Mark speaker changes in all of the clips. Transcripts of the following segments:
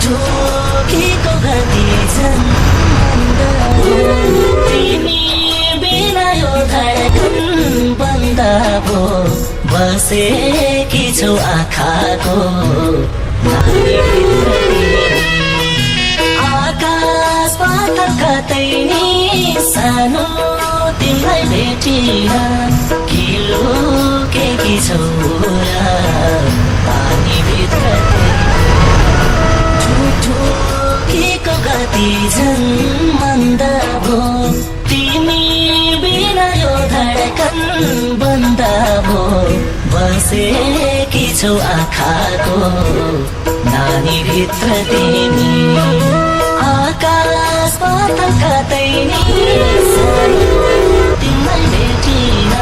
Speaker 1: ठोकेको गति झन् मन्द हो तिमी बिना यो धडकन बन्द भो बसेकी छौ आँखाको नानीभित्र आकाश पाताल कतै नि सानो तिमीलाई भेटिन कि लुकेकी छौ र पानीभित्र ठुठुकीको गति झन् मन्द भो तिमी बिना यो धडकन बन्द भो बसेकी छौ आँखाको नानीभित्र तिमी आकाश पाताल कतै नि सानो तिमीलाई भेटिन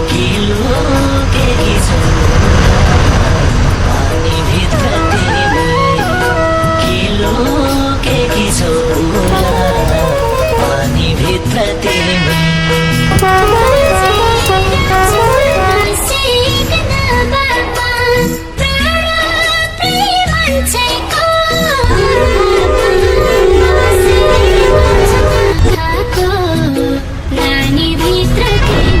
Speaker 1: कि लुकेकी छौ पानीभित्र तिमी कि लुकेकी छौ पानीभित्र तिमी आँखाको नानीभित्र तिमी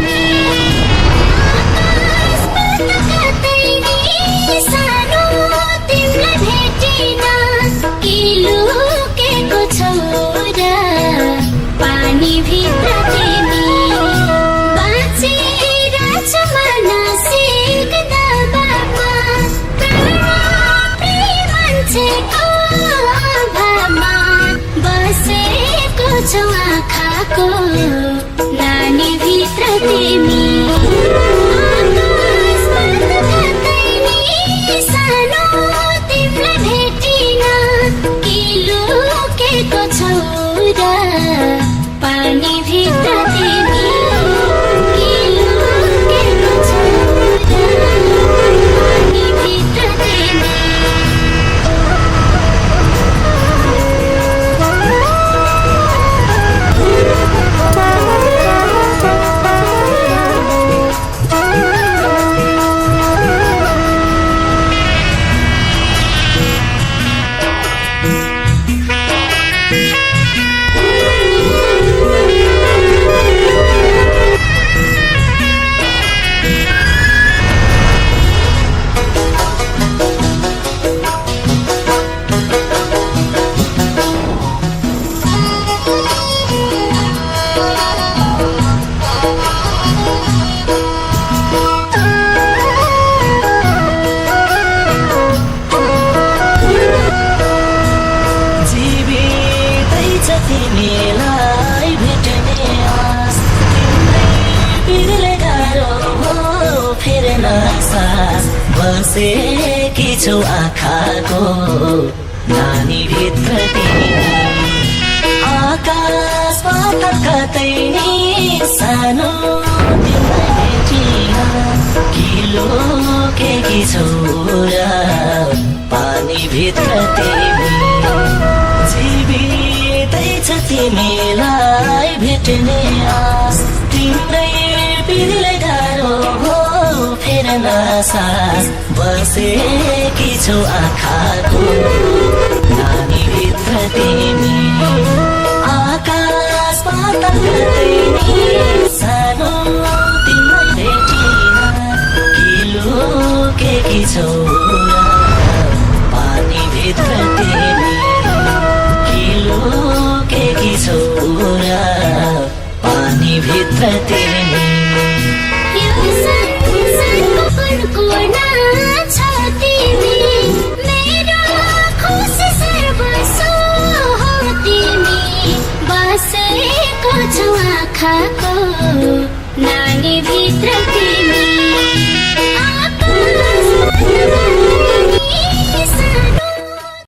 Speaker 1: आकाश पाताल कतै नि सानो तिमीलाई भेटिन कि लुकेको छौ र पानीभित्र तिमी कि लुकेको छौ र पानीभित्र तिमी तिमीलाई भेट्ने आस तिमीलाई बिर्ले गाह्रो हो फेर्न सास बसेकी छौ आँखाको नानीभित्र तिमी आकाश पाताल कतै नि सानो तिमीलाई भेटिन कि लुकेकी छौ र पानीभित्र तिमी तिमीलाई भेट्ने आस तिम्रै पिरले गाह्रो हो फेर्न सास बसेकी छौ आँखाको नानीभित्र तिमी आकाश पाताल कतै नि सानो तिमीलाई भेटिन कि लुकेकी छौ पानीभित्र तिमी लुकेकी छौ र पानीभित्र तिमी यो संसारको